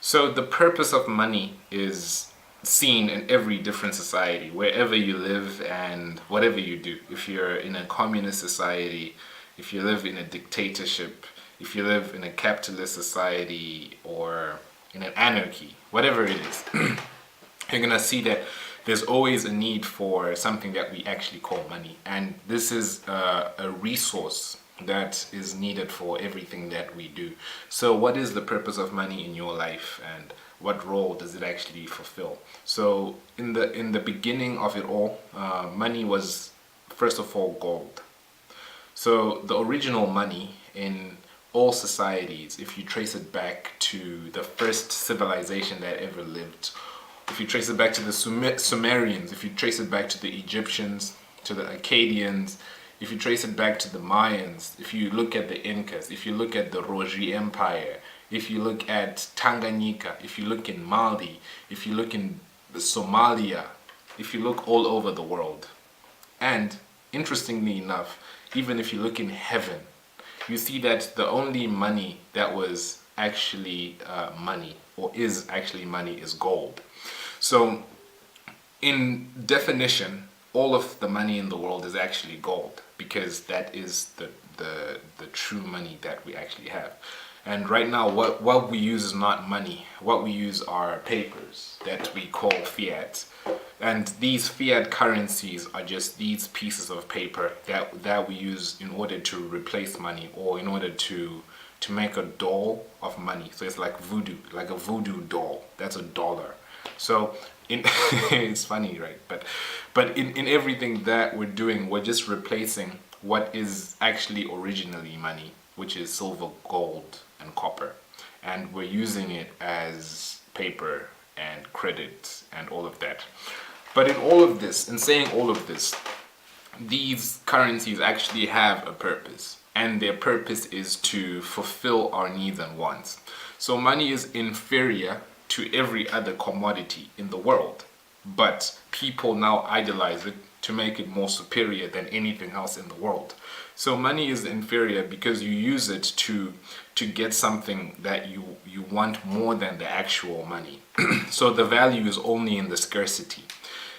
So the purpose of money is seen in every different society, wherever you live and whatever you do. If you're in a communist society, if you live in a dictatorship, if you live in a capitalist society or in an anarchy, whatever it is, you're gonna see that there's always a need for something that we actually call money, and this is a resource that is needed for everything that we do. So what is the purpose of money in your life, and what role does it actually fulfill? So in the beginning of it all, money was first of all gold. So the original money in all societies, if you trace it back to the first civilization that ever lived, if you trace it back to the Sumerians, if you trace it back to the Egyptians, to the Akkadians, if you trace it back to the Mayans, if you look at the Incas, if you look at the Roji Empire, if you look at Tanganyika, if you look in Mali, if you look in Somalia, if you look all over the world, and interestingly enough, even if you look in heaven, you see that the only money that was actually money, or is actually money, is gold. So in definition, all of the money in the world is actually gold, because that is the true money that we actually have. And right now, what we use is not money. What we use are papers that we call fiat. And these fiat currencies are just these pieces of paper that we use in order to replace money, or in order to make a doll of money. So it's like voodoo, like a voodoo doll. That's a dollar. So it's funny, right? But in everything that we're doing, we're just replacing what is actually originally money, which is silver, gold, and copper. And we're using it as paper and credit and all of that. But in all of this, in saying all of this, these currencies actually have a purpose, and their purpose is to fulfill our needs and wants. So money is inferior to every other commodity in the world, but people now idolize it to make it more superior than anything else in the world. So money is inferior because you use it to get something that you want more than the actual money. So the value is only in the scarcity.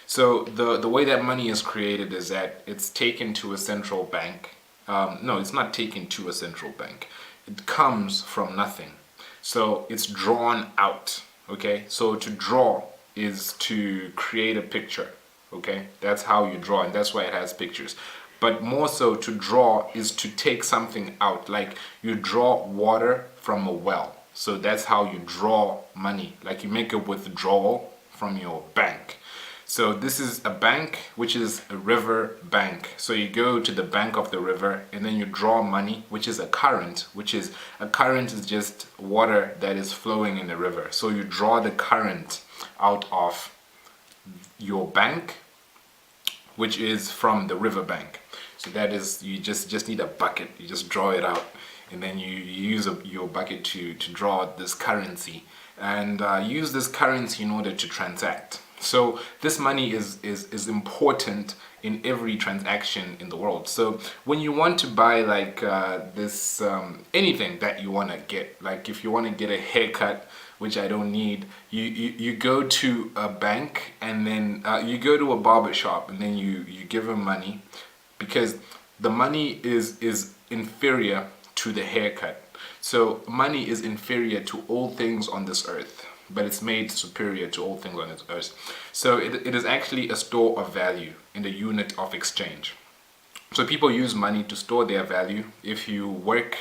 So the way that money is created is that it's taken to a central bank. No, it's not taken to a central bank. It comes from nothing. So it's drawn out. Okay, so to draw is to create a picture. Okay, that's how you draw, and that's why it has pictures. But more so, to draw is to take something out, like you draw water from a well. So that's how you draw money, like you make a withdrawal from your bank. So this is a bank, which is a river bank. So you go to the bank of the river and then you draw money, which is a current, is just water that is flowing in the river. So you draw the current out of your bank, which is from the river bank. So that is, you just need a bucket. You just draw it out, and then you use your bucket to draw this currency, and use this currency in order to transact. So this money is important in every transaction in the world. So when you want to buy like this anything that you want to get, like if you want to get a haircut, which I don't need, you go to a bank, and then you go to a barber shop, and then you give them money, because the money is inferior to the haircut. So money is inferior to all things on this earth, but it's made superior to all things on this earth. So it is actually a store of value in the unit of exchange. So people use money to store their value. If you work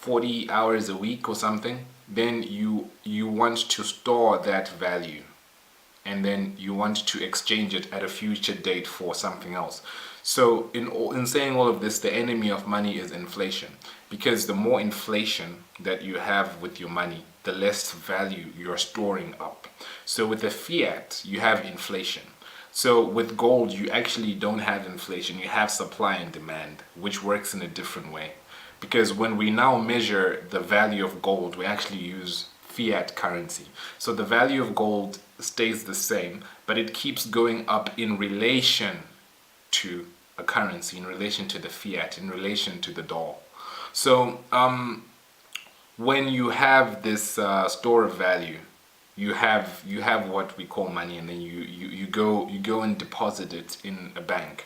40 hours a week or something, then you want to store that value, and then you want to exchange it at a future date for something else. So in saying all of this, the enemy of money is inflation, because the more inflation that you have with your money, the less value you're storing up. So with the fiat, you have inflation. So with gold, you actually don't have inflation. You have supply and demand, which works in a different way. Because when we now measure the value of gold, we actually use fiat currency. So the value of gold stays the same, but it keeps going up in relation to a currency, in relation to the fiat, in relation to the dollar. So when you have this store of value, you have what we call money, and then you go and deposit it in a bank.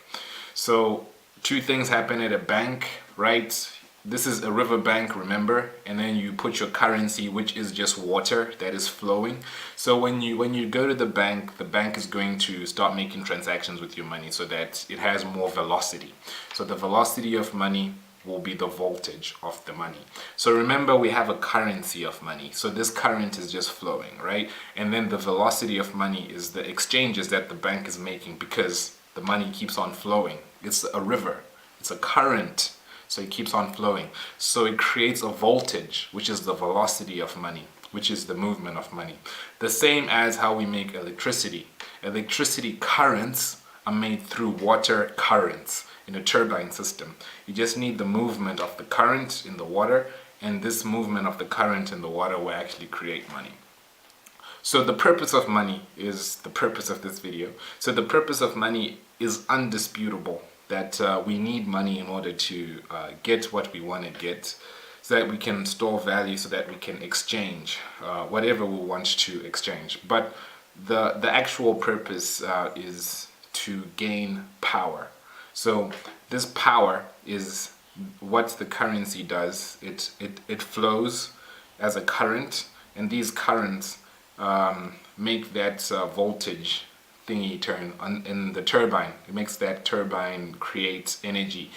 So two things happen at a bank, right? This is a river bank, remember, and then you put your currency, which is just water that is flowing. So when you go to the bank is going to start making transactions with your money so that it has more velocity. So the velocity of money will be the voltage of the money. So remember, we have a currency of money. So this current is just flowing, right? And then the velocity of money is the exchanges that the bank is making, because the money keeps on flowing. It's a river, it's a current, so it keeps on flowing. So it creates a voltage, which is the velocity of money, which is the movement of money. The same as how we make electricity. Electricity currents are made through water currents in a turbine system. You just need the movement of the current in the water, and this movement of the current in the water will actually create money. So the purpose of money is the purpose of this video. So the purpose of money is undisputable, that we need money in order to get what we want to get, so that we can store value, so that we can exchange whatever we want to exchange. But the actual purpose is to gain power. So this power is what the currency does. It flows as a current, and these currents make that voltage thingy turn on in the turbine. It makes that turbine create energy,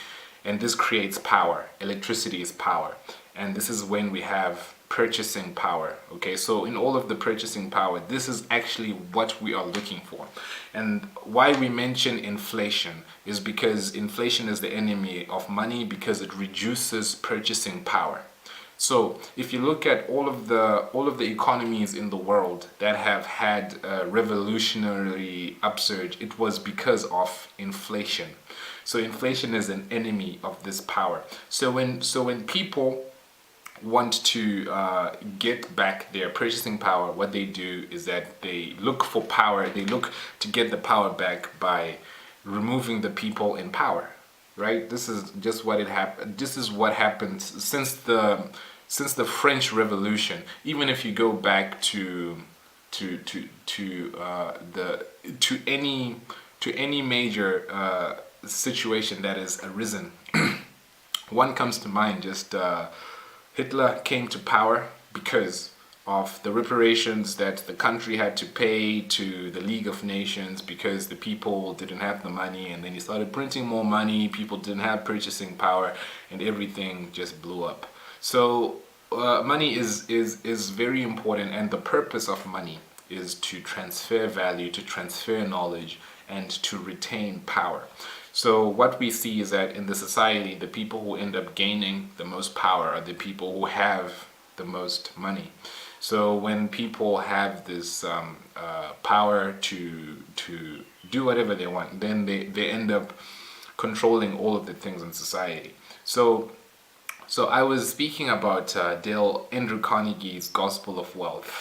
and this creates power. Electricity is power, and this is when we have purchasing power. Okay, so in all of the purchasing power, this is actually what we are looking for. And why we mention inflation is because inflation is the enemy of money, because it reduces purchasing power. So if you look at all of the economies in the world that have had a revolutionary upsurge, it was because of inflation. So inflation is an enemy of this power. So when people want to get back their purchasing power, what they do is that they look for power. They look to get the power back by removing the people in power, right? This is just what it happened. This is what happens since the French Revolution. Even if you go back to any major situation that has arisen, one comes to mind. Just Hitler came to power because of the reparations that the country had to pay to the League of Nations, because the people didn't have the money, and then he started printing more money. People didn't have purchasing power, and everything just blew up. So money is very important, and the purpose of money is to transfer value, to transfer knowledge, and to retain power. So what we see is that in the society, the people who end up gaining the most power are the people who have the most money. So when people have this power to do whatever they want, then they end up controlling all of the things in society. So I was speaking about Dale Andrew Carnegie's Gospel of Wealth.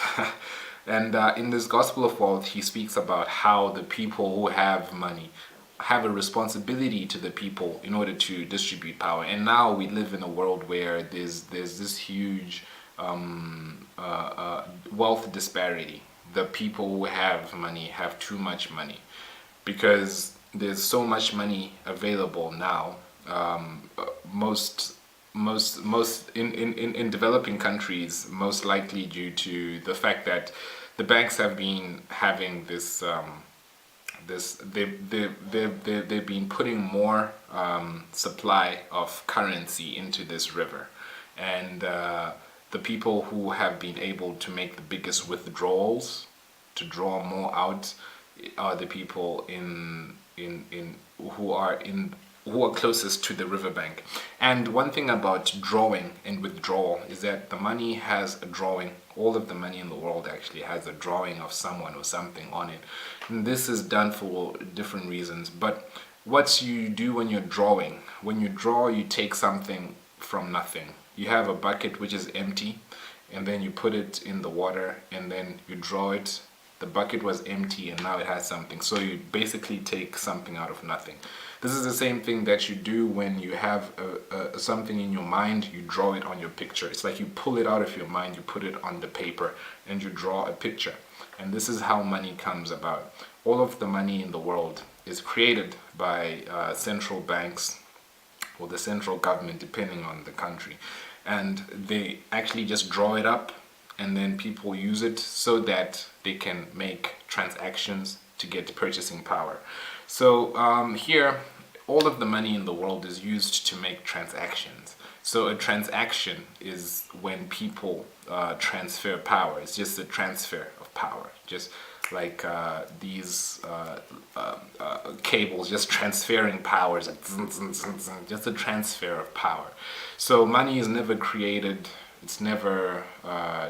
And in this Gospel of Wealth, he speaks about how the people who have money have a responsibility to the people in order to distribute power. And now we live in a world where there's this huge wealth disparity. The people who have money have too much money, because there's so much money available now. Most in developing countries, most likely due to the fact that the banks have been having this they've been putting more supply of currency into this river, and the people who have been able to make the biggest withdrawals to draw more out are the people who are closest to the riverbank. And one thing about drawing and withdrawal is that the money has a drawing. All of the money in the world actually has a drawing of someone or something on it. And this is done for different reasons. But what you do when you're drawing, when you draw, you take something from nothing. You have a bucket which is empty, and then you put it in the water, and then you draw it The bucket was empty and now it has something. So you basically take something out of nothing. This is the same thing that you do when you have something in your mind, you draw it on your picture. It's like you pull it out of your mind, you put it on the paper, and you draw a picture. And this is how money comes about. All of the money in the world is created by central banks or the central government, depending on the country. And they actually just draw it up, and then people use it so that they can make transactions to get purchasing power. So here, all of the money in the world is used to make transactions. So a transaction is when people transfer power. It's just a transfer of power. Just like these cables, just transferring powers, like just a transfer of power. So money is never created, it's never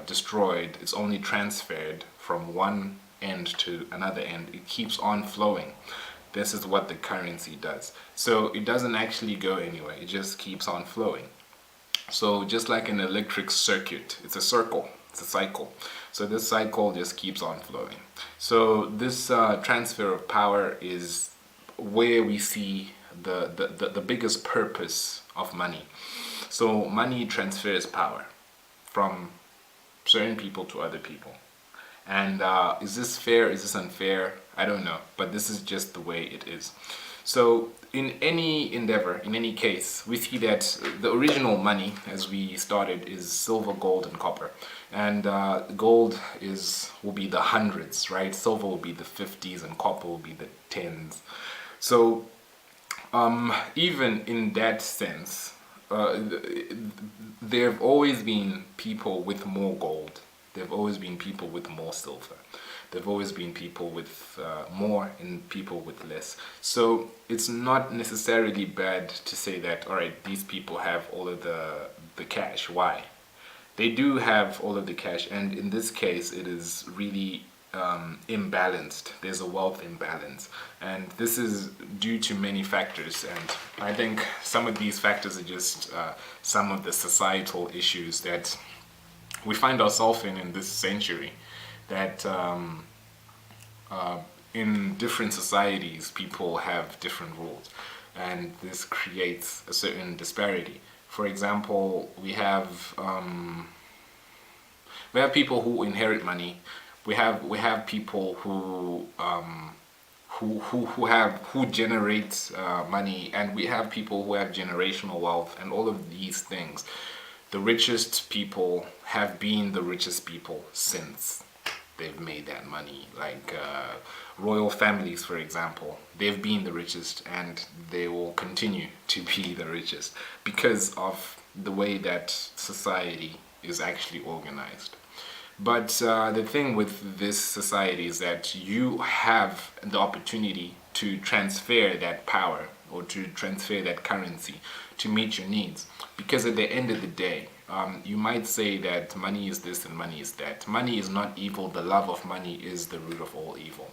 destroyed, it's only transferred from one end to another end. It keeps on flowing. This is what the currency does. So it doesn't actually go anywhere, it just keeps on flowing. So just like an electric circuit, it's a circle, it's a cycle. So this cycle just keeps on flowing. So this transfer of power is where we see the biggest purpose of money. So money transfers power from certain people to other people. And is this fair? Is this unfair? I don't know, but this is just the way it is. So in any endeavor, in any case, we see that the original money, as we started, is silver, gold, and copper. And gold will be the hundreds, right? Silver will be the 50s, and copper will be the tens. So even in that sense, there have always been people with more gold. There have always been people with more silver. There have always been people with more and people with less. So it's not necessarily bad to say that, all right, these people have all of the cash. Why? They do have all of the cash, and in this case, it is really imbalanced. There's a wealth imbalance, and this is due to many factors. And I think some of these factors are just some of the societal issues that we find ourselves in this century, that in different societies people have different rules, and this creates a certain disparity. For example, we have people who inherit money. We have people who generate money, and we have people who have generational wealth, and all of these things. The richest people have been the richest people since they've made that money. Like royal families, for example, they've been the richest, and they will continue to be the richest because of the way that society is actually organized. But the thing with this society is that you have the opportunity to transfer that power or to transfer that currency to meet your needs. Because at the end of the day, you might say that money is this and money is that. Money is not evil. The love of money is the root of all evil.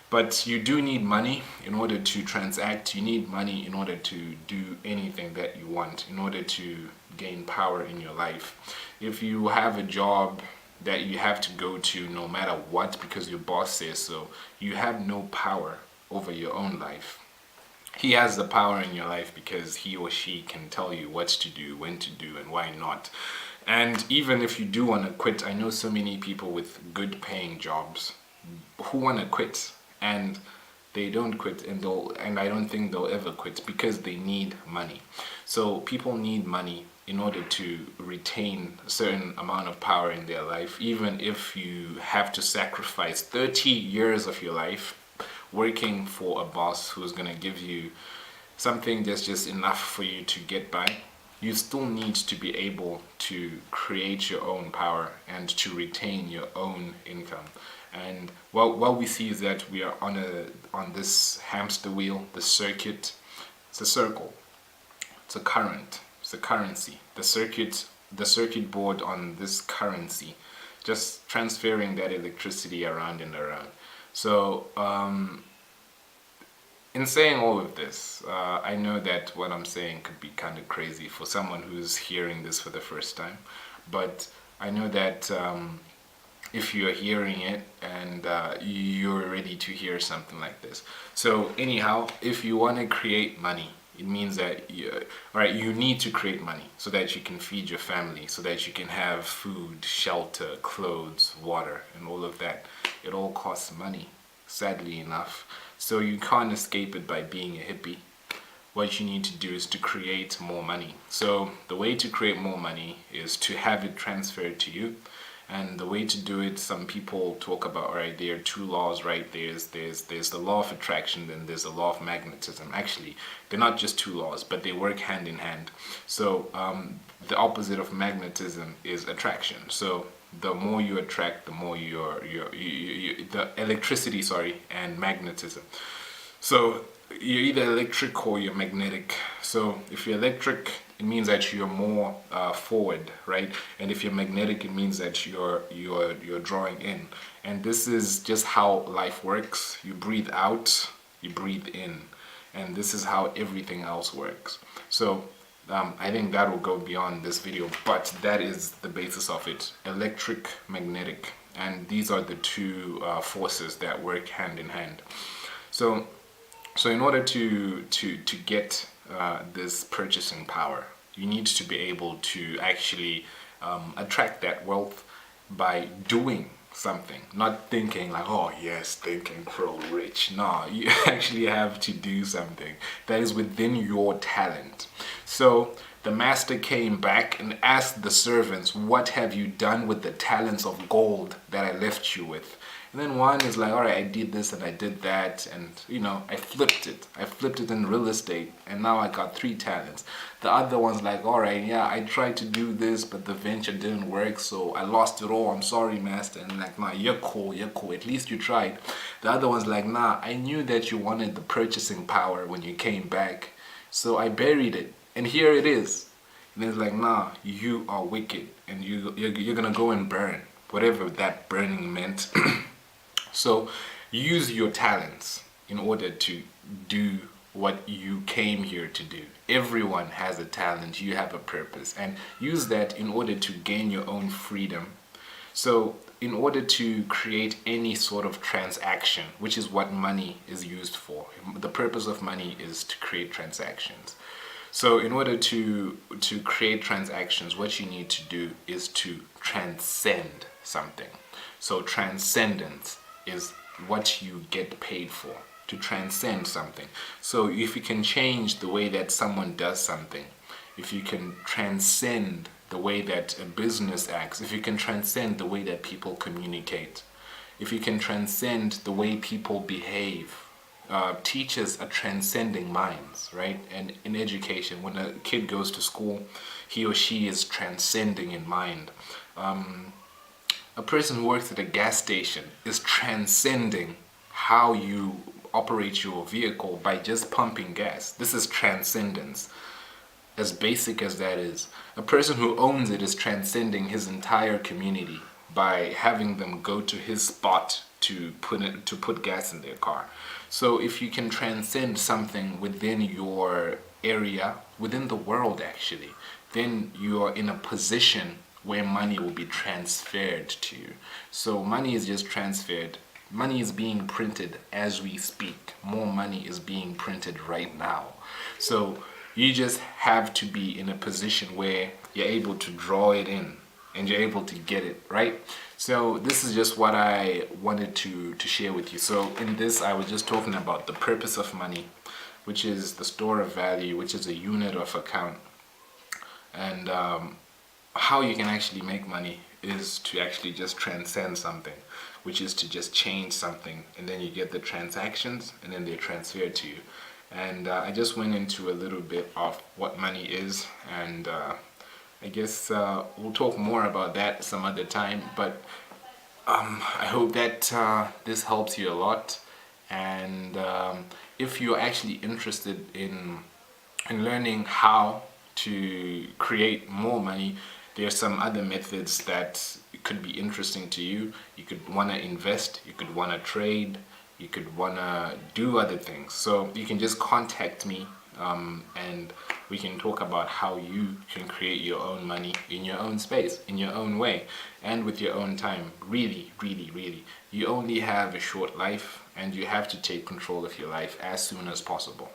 But you do need money in order to transact. You need money in order to do anything that you want, in order to gain power in your life. If you have a job that you have to go to no matter what because your boss says so, you have no power over your own life. He has the power in your life because he or she can tell you what to do, when to do, and why not. And even if you do want to quit, I know so many people with good paying jobs who want to quit, and they don't quit, and I don't think they'll ever quit because they need money. So people need money in order to retain a certain amount of power in their life, even if you have to sacrifice 30 years of your life working for a boss who's going to give you something that's just enough for you to get by. You still need to be able to create your own power and to retain your own income. And what we see is that we are on this hamster wheel, the circuit. It's a circle, it's a current, it's a currency. The circuit board on this currency, just transferring that electricity around and around. So in saying all of this, I know that what I'm saying could be kind of crazy for someone who's hearing this for the first time, but I know that if you're hearing it and you're ready to hear something like this. So anyhow, if you want to create money, it means that all right, you need to create money so that you can feed your family, so that you can have food, shelter, clothes, water, and all of that. It all costs money, sadly enough. So you can't escape it by being a hippie. What you need to do is to create more money. So the way to create more money is to have it transferred to you. And the way to do it, some people talk about, all right, there are two laws, right? There's the law of attraction, then there's the law of magnetism. Actually, they're not just two laws, but they work hand in hand. So the opposite of magnetism is attraction. So the more you attract, the more the electricity, sorry, and magnetism. So you're either electric or you're magnetic. So if you're electric, it means that you're more forward, right? And if you're magnetic, it means that you're drawing in. And this is just how life works. You breathe out, you breathe in, and this is how everything else works. So I think that will go beyond this video, but that is the basis of it: electric, magnetic, and these are the two forces that work hand in hand. So in order to get this purchasing power, you need to be able to actually attract that wealth by doing something, not thinking like, oh yes, think and grow rich. No, you actually have to do something that is within your talent. So the master came back and asked the servants, what have you done with the talents of gold that I left you with? And then one is like, all right, I did this and I did that, and I flipped it. I flipped it in real estate, and now I got 3 talents. The other one's like, all right, yeah, I tried to do this, but the venture didn't work, so I lost it all. I'm sorry, master. And like, nah, you're cool. At least you tried. The other one's like, nah, I knew that you wanted the purchasing power when you came back, so I buried it, and here it is. And it's like, nah, you are wicked, and you're gonna go and burn, whatever that burning meant. So use your talents in order to do what you came here to do. Everyone has a talent, you have a purpose, and use that in order to gain your own freedom. So in order to create any sort of transaction, which is what money is used for, the purpose of money is to create transactions. So in order to create transactions, what you need to do is to transcend something. So transcendence is what you get paid for, to transcend something. So if you can change the way that someone does something, if you can transcend the way that a business acts, if you can transcend the way that people communicate, if you can transcend the way people behave. Teachers are transcending minds, right? And in education, when a kid goes to school, he or she is transcending in mind. A person who works at a gas station is transcending how you operate your vehicle by just pumping gas. This is transcendence, as basic as that is. A person who owns it is transcending his entire community by having them go to his spot to put gas in their car. So if you can transcend something within your area, within the world actually, then you are in a position where money will be transferred to you. So money is just transferred. Money is being printed as we speak. More money is being printed right now. So you just have to be in a position where you're able to draw it in and you're able to get it, right? So this is just what I wanted to share with you. So in this, I was just talking about the purpose of money, which is the store of value, which is a unit of account. And how you can actually make money is to actually just transcend something, which is to just change something, and then you get the transactions and then they're transferred to you. And I just went into a little bit of what money is, and I guess we'll talk more about that some other time, but I hope that this helps you a lot. And if you're actually interested in learning how to create more money, there are some other methods that could be interesting to you. You could want to invest, you could want to trade, you could want to do other things. So you can just contact me and we can talk about how you can create your own money in your own space, in your own way, and with your own time. Really, really, really. You only have a short life, and you have to take control of your life as soon as possible.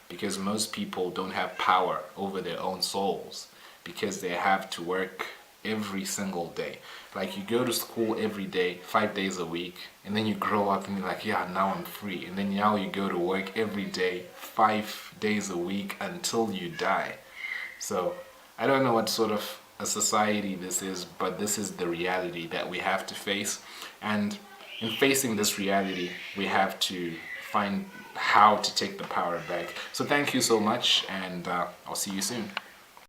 Because most people don't have power over their own souls because they have to work every single day. Like you go to school every day, 5 days a week, and then you grow up and you're like, yeah, now I'm free. And then now you go to work every day, 5 days a week until you die. So I don't know what sort of a society this is, but this is the reality that we have to face. And in facing this reality, we have to find how to take the power back. So thank you so much, and I'll see you soon.